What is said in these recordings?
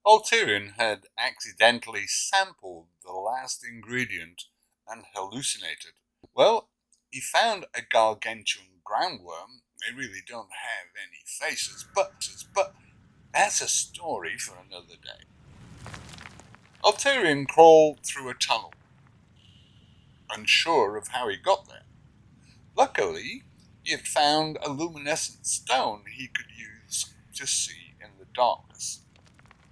Ulterion had accidentally sampled the last ingredient and hallucinated. Well, he found a gargantuan groundworm. They really don't have any faces, but that's a story for another day. Ulterion crawled through a tunnel, unsure of how he got there. Luckily, he had found a luminescent stone he could use to see in the darkness.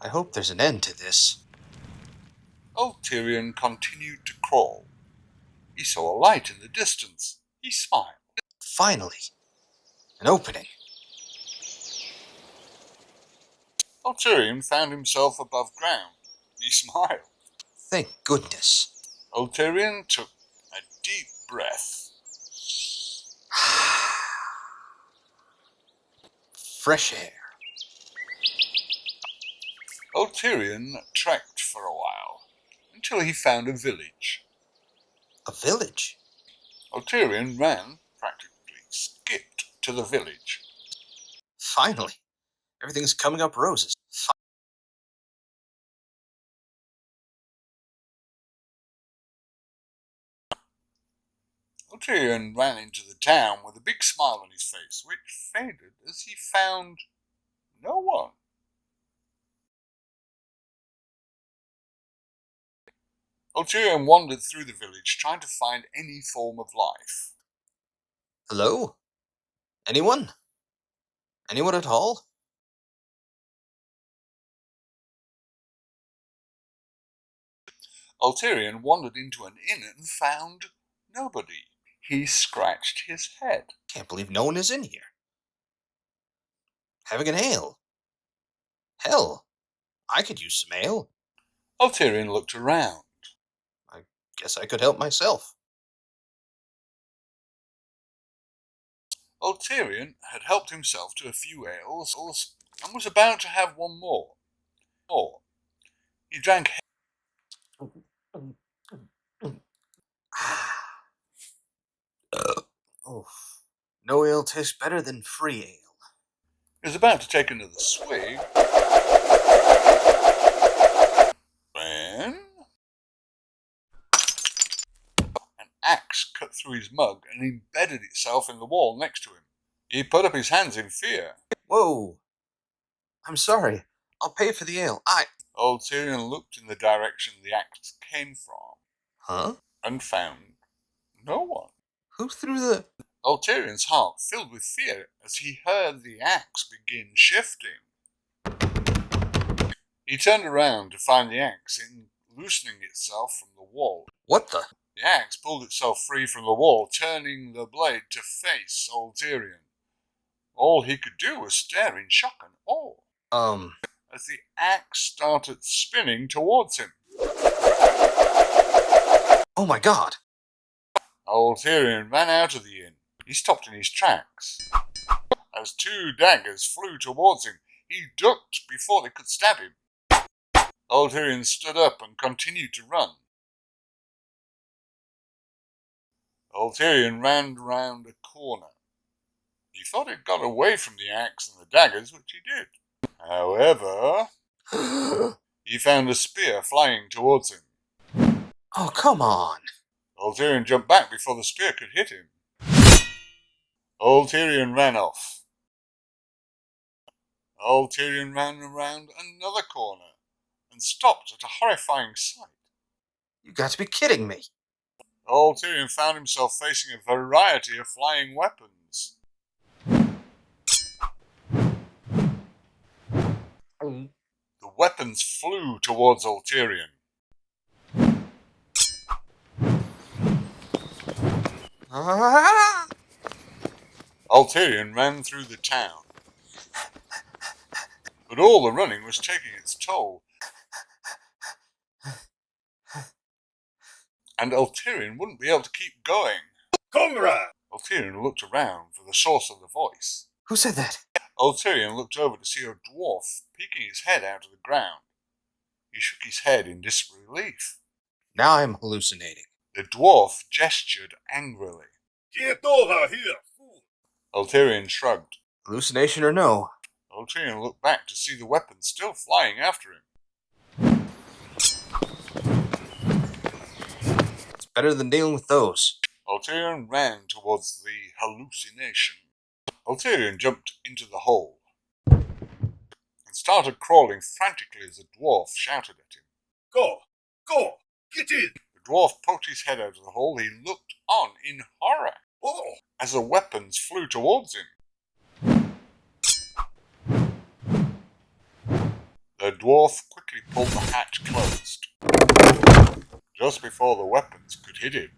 I hope there's an end to this. Ulterion continued to crawl. He saw a light in the distance. He smiled. Finally, an opening. Ulterion found himself above ground. He smiled. Thank goodness. Ulterion took a deep breath. Fresh air. Ulterion trekked for a while, until he found a village. A village? Ulterion ran, practically skipped, to the village. Finally, everything's coming up roses. Ulterion ran into the town with a big smile on his face, which faded as he found no one. Ulterion wandered through the village, trying to find any form of life. Hello? Anyone? Anyone at all? Ulterion wandered into an inn and found nobody. He scratched his head. Can't believe no one is in here. Having an ale. Hell, I could use some ale. Ulterion looked around. I guess I could help myself. Ulterion had helped himself to a few ales and was about to have one more. He drank. Oh, no ale tastes better than free ale. He was about to take another swig when an axe cut through his mug and embedded itself in the wall next to him. He put up his hands in fear. Whoa! I'm sorry. I'll pay for the ale. Ulterion looked in the direction the axe came from. Huh? And found no one. Who threw the... Ulterion's heart filled with fear as he heard the axe begin shifting. He turned around to find the axe loosening itself from the wall. What the? The axe pulled itself free from the wall, turning the blade to face Ulterion. All he could do was stare in shock and awe. As the axe started spinning towards him. Oh my god! Ulterion ran out of the inn. He stopped in his tracks. As two daggers flew towards him, he ducked before they could stab him. Ulterion stood up and continued to run. Ulterion ran round a corner. He thought he'd got away from the axe and the daggers, which he did. However, he found a spear flying towards him. Oh, come on! Ulterion jumped back before the spear could hit him. Ulterion ran off. Ulterion ran around another corner and stopped at a horrifying sight. You got to be kidding me! Ulterion found himself facing a variety of flying weapons. The weapons flew towards Ulterion. Ulterion ran through the town. But all the running was taking its toll. And Ulterion wouldn't be able to keep going. Comrade! Ulterion looked around for the source of the voice. Who said that? Ulterion looked over to see a dwarf peeking his head out of the ground. He shook his head in disbelief. Now I'm hallucinating. The dwarf gestured angrily. Get over here, fool! Ulterion shrugged. Hallucination or no? Ulterion looked back to see the weapon still flying after him. better than dealing with those. Ulterion ran towards the hallucination. Ulterion jumped into the hole and started crawling frantically as the dwarf shouted at him. Go! Go! Get in! The dwarf poked his head out of the hole. He looked on in horror Oh! as the weapons flew towards him. The dwarf quickly pulled the hatch closed, just before the weapons could hit him.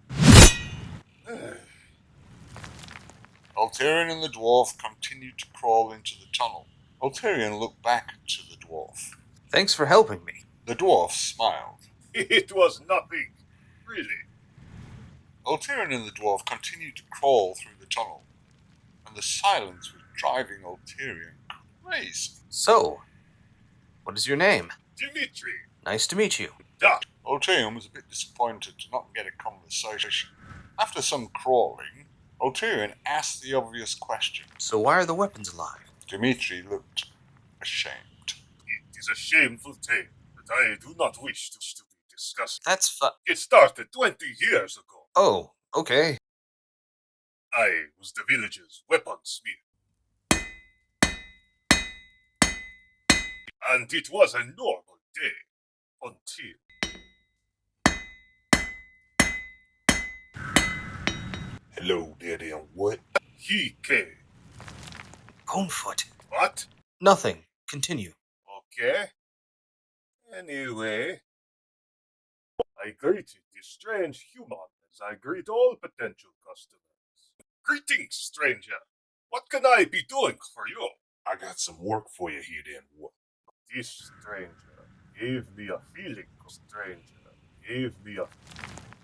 Ulterion and the dwarf continued to crawl into the tunnel. Ulterion looked back to the dwarf. Thanks for helping me. The dwarf smiled. It was nothing, really. Ulterion and the dwarf continued to crawl through the tunnel, and the silence was driving Ulterion crazy. So, what is your name? Dimitri! Nice to meet you. Da! Ulterion was a bit disappointed to not get a conversation. After some crawling, Ulterion asked the obvious question. So why are the weapons alive? Dimitri looked ashamed. It is a shameful tale that I do not wish to be discussed. That's It started 20 years ago. Oh, okay. I was the village's weaponsmith. And it was a normal day until... Hello, Daddy, and what? he came. Bonefoot. What? Nothing. Continue. Okay. Anyway, I greeted this strange human as I greet all potential customers. Greetings, stranger. What can I be doing for you? I got some work for you here, then. What? This stranger gave me a feeling. Gave me a...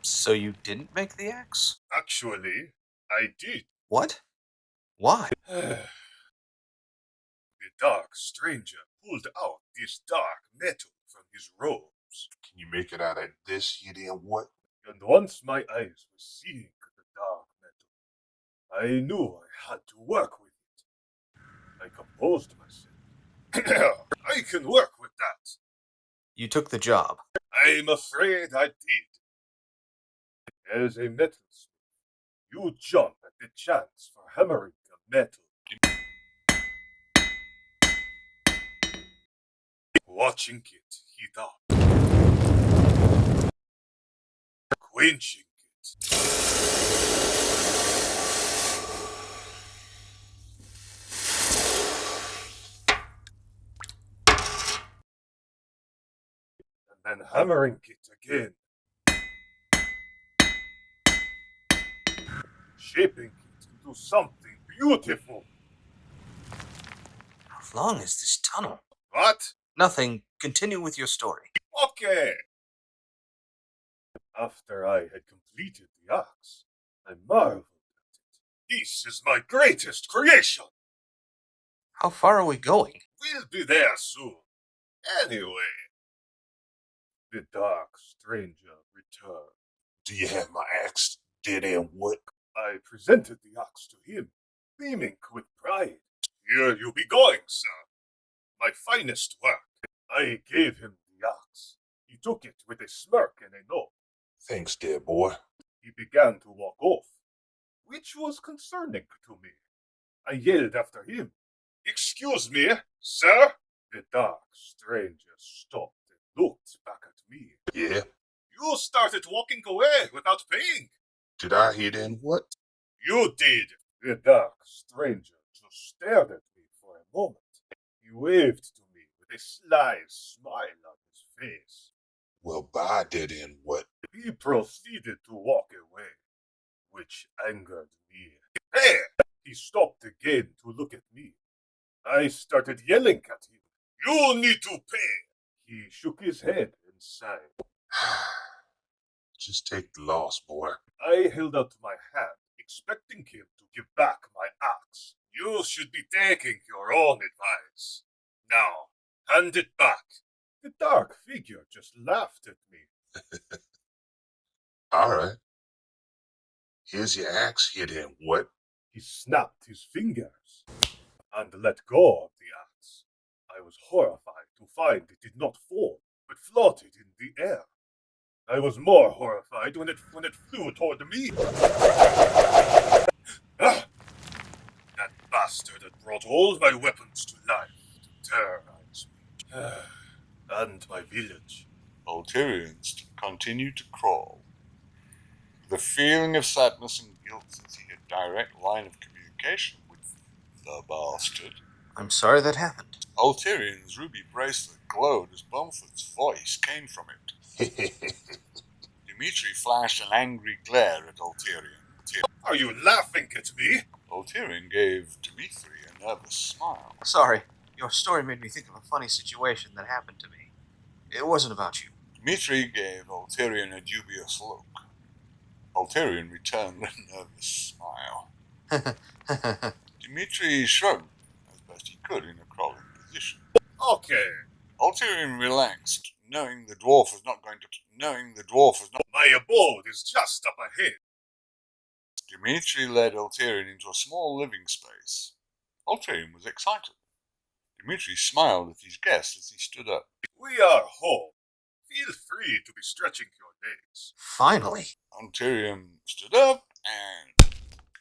So you didn't make the axe? Actually, I did. What? Why? The dark stranger pulled out this dark metal from his robes. Can you make it out of this here, then? What? And once my eyes were seeing the dark metal, I knew I had to work with it. I composed myself. I can work with that. You took the job. I'm afraid I did. As a metalsmith, you jump at the chance for hammering the metal. Watching it heat up. Quenching it. And then hammering it again. Shaping it into something beautiful. How long is this tunnel? What? Nothing. Continue with your story. Okay. After I had completed the axe, I marveled at it. This is my greatest creation. How far are we going? We'll be there soon. Anyway, the dark stranger returned. Do you have my axe, Daddy, and what? I presented the axe to him, beaming with pride. Here you be going, sir. My finest work. I gave him the axe. He took it with a smirk and a nod. Thanks, dear boy. He began to walk off, which was concerning to me. I yelled after him, "Excuse me, sir?" The dark stranger stopped and looked back at me. Yeah? You started walking away without paying. Did I hear then? What? You did. The dark stranger just stared at me for a moment. He waved to me with a sly smile on his face. Well, bye, Daddy, and what? He proceeded to walk away, which angered me. Hey! He stopped again to look at me. I started yelling at him. You need to pay! He shook his head and sighed. Just take the loss, boy. I held out my hand, expecting him to give back my axe. You should be taking your own advice. Now, hand it back. The dark figure just laughed at me. All right. Here's your axe here, then. What? He snapped his fingers and let go of the axe. I was horrified to find it did not fall, but floated in the air. I was more horrified when it flew toward me. Ah, that bastard had brought all my weapons to life to terrorize me. And my village. Ulterion continued to crawl. The feeling of sadness and guilt since he had direct line of communication with the bastard. I'm sorry that happened. Ulterion's ruby bracelet glowed as Bonefoot's voice came from it. Dimitri flashed an angry glare at Ulterion. Are you laughing at me? Ulterion gave Dimitri a nervous smile. Sorry, your story made me think of a funny situation that happened to me. It wasn't about you. Dimitri gave Ulterion a dubious look. Ulterion returned a nervous smile. Dimitri shrugged as best he could in a crawling position. Okay. Ulterion relaxed, knowing the dwarf was not. My abode is just up ahead. Dimitri led Ulterion into a small living space. Ulterion was excited. Dimitri smiled at his guest as he stood up. We are home. Feel free to be stretching your legs. Finally. Ulterion stood up and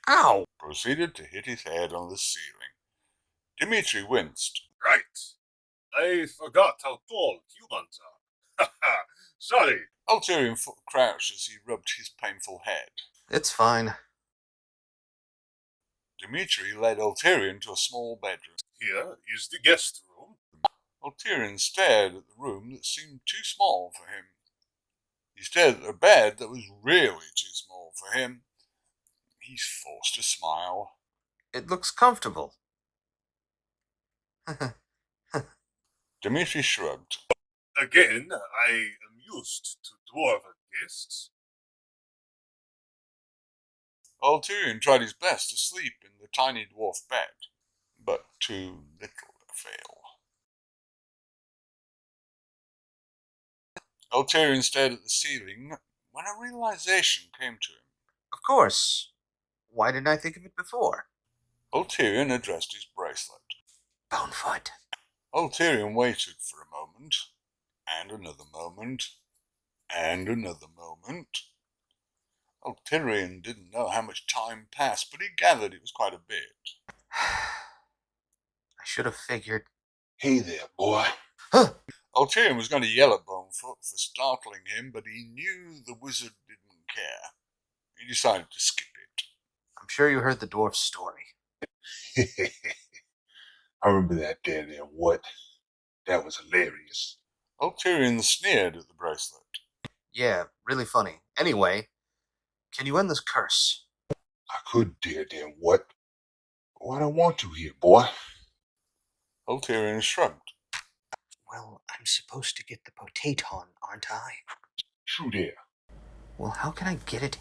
Ow! proceeded to hit his head on the ceiling. Dimitri winced. Right. I forgot how tall humans are. Haha, sorry. Ulterion crouched as he rubbed his painful head. It's fine. Dimitri led Ulterion to a small bedroom. Here is the guest room. Ulterion stared at the room that seemed too small for him. He stared at a bed that was really too small for him. He forced a smile. It looks comfortable. Dimitri shrugged. Again, I am used to dwarven guests. Ulterion tried his best to sleep in the tiny dwarf bed, but too little avail. Ulterion stared at the ceiling when a realization came to him. Of course. Why didn't I think of it before? Ulterion addressed his bracelet. Bonefoot. Ulterion waited for a moment, and another moment, and another moment. Ulterion didn't know how much time passed, but he gathered it was quite a bit. I should have figured. Hey there, boy. Ulterion was going to yell at Bonefoot for startling him, but he knew the wizard didn't care. He decided to skip it. I'm sure you heard the dwarf's story. I remember that damn what? That was hilarious. Ulterion sneered at the bracelet. Yeah, really funny. Anyway, can you end this curse? I could, dear damn what? But I don't want to here, boy. Ulterion shrugged. Well, I'm supposed to get the Potaton, aren't I? True there. Well, how can I get it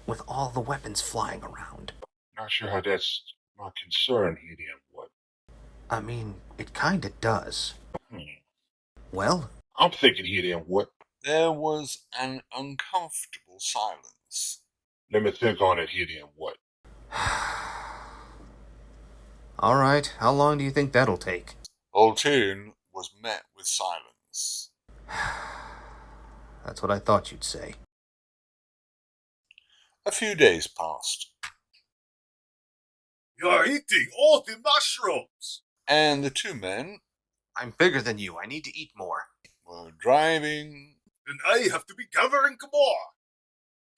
with all the weapons flying around? Not sure how that's my concern here, damn what? I mean, it kinda does. Well? I'm thinking here, damn what? There was an uncomfortable silence. Let me think on it here, damn what? Alright, how long do you think that'll take? Ulterion was met with silence. That's what I thought you'd say. A few days passed, You're eating all the mushrooms. and the two men I'm bigger than you. I need to eat more. were driving. Then I have to be gathering more.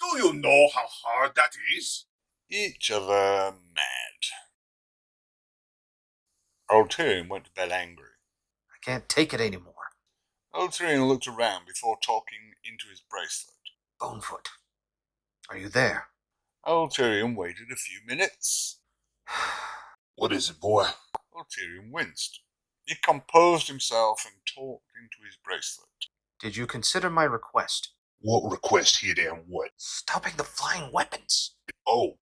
Do you know how hard that is? Each other mad. Ulterion went to bed angry. I can't take it anymore. Ulterion looked around before talking into his bracelet. Bonefoot, are you there? Ulterion waited a few minutes. What is it, boy? Ulterion winced. He composed himself and talked into his bracelet. Did you consider my request? What request here, damn what? Stopping the flying weapons. Oh,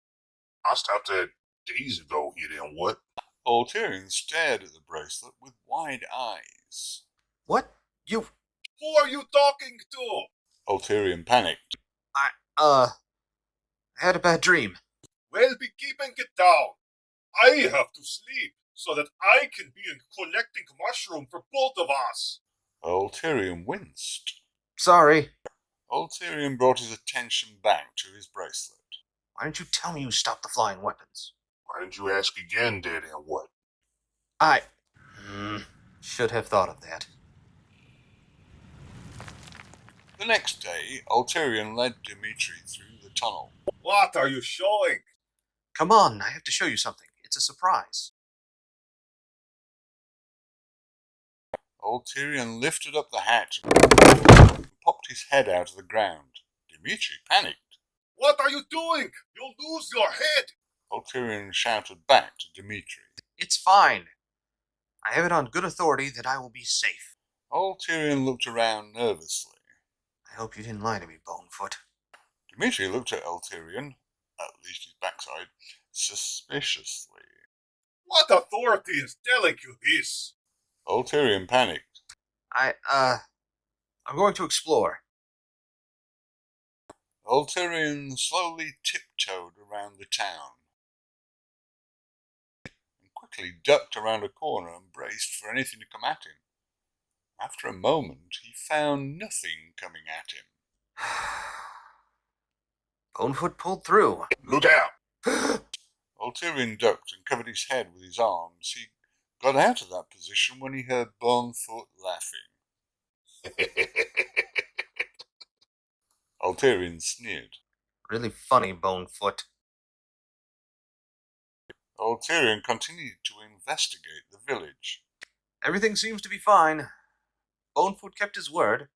I stopped that days ago here, damn what? Ulterion stared at the bracelet with wide eyes. What? You... Who are you talking to? Ulterion panicked. I had a bad dream. Well, be keeping it down. I have to sleep so that I can be collecting mushroom for both of us. Ulterion winced. Sorry. Ulterion brought his attention back to his bracelet. Why didn't you tell me you stopped the flying weapons? Why didn't you ask again, Dead and what? I should have thought of that. The next day, Ulterion led Dimitri through the tunnel. What are you showing? Come on, I have to show you something. It's a surprise. Ulterion lifted up the hatch and popped his head out of the ground. Dimitri panicked. What are you doing? You'll lose your head. Ulterion shouted back to Dimitri. It's fine. I have it on good authority that I will be safe. Ulterion looked around nervously. I hope you didn't lie to me, Bonefoot. Dimitri looked at Ulterion, at least his backside, suspiciously. What authority is telling you this? Ulterion panicked. I'm going to explore. Ulterion slowly tiptoed around the town and quickly ducked around a corner and braced for anything to come at him. After a moment, he found nothing coming at him. Bonefoot pulled through. Look out! Ulterion ducked and covered his head with his arms. He got out of that position when he heard Bonefoot laughing. Ulterion sneered. Really funny, Bonefoot. Ulterion continued to investigate the village. Everything seems to be fine. Bonefoot kept his word.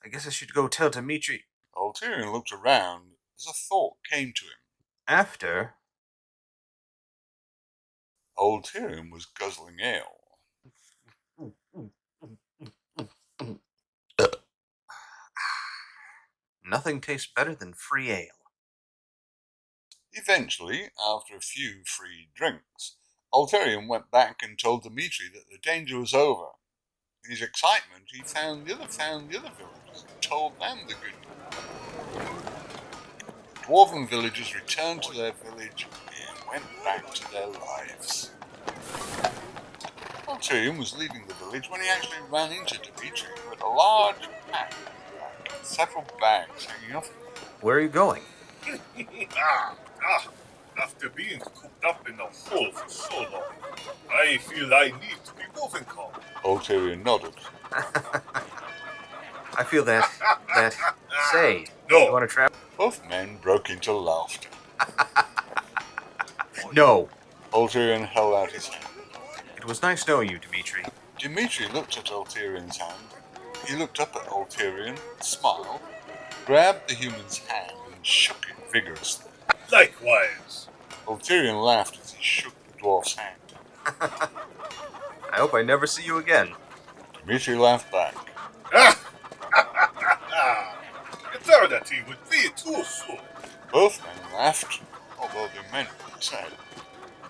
I guess I should go tell Dimitri. Ulterion looked around as a thought came to him. After... Ulterion was guzzling ale. Nothing tastes better than free ale. Eventually, after a few free drinks, Ulterion went back and told Dimitri that the danger was over. In his excitement, he found the other villagers and told them the good news. The dwarven villagers returned to their village and went back to their lives. Ulterion was leaving the village when he actually ran into Dimitri with a large pack and several bags hanging off him. Where are you going? After being cooped up in a hole for so long, I feel I need to be moving on. Ulterion nodded. I feel that. Say, No. you want to travel? Both men broke into laughter. No. Ulterion held out his hand. It was nice knowing you, Dimitri. Dimitri looked at Ulterion's hand. He looked up at Ulterion, smiled, grabbed the human's hand and shook it vigorously. Likewise. Ulterion laughed as he shook the dwarf's hand. I hope I never see you again. Dimitri laughed back. Eternity would be too soon. Both men laughed, although they meant what they said.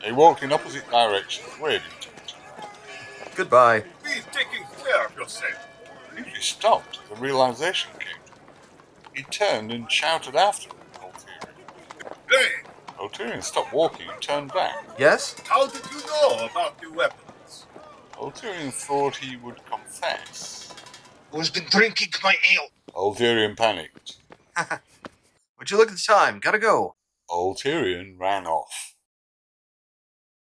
They walked in opposite directions, wading to each other. Goodbye. Be taking care of yourself. Dimitri stopped as a realization came to him. He turned and shouted after Ulterion. Hey, Ulterion stopped walking and turned back. Yes? how did you know about the weapons? Ulterion thought he would confess. Who's been drinking my ale? Ulterion panicked. Would you look at the time? Gotta go. Ulterion ran off.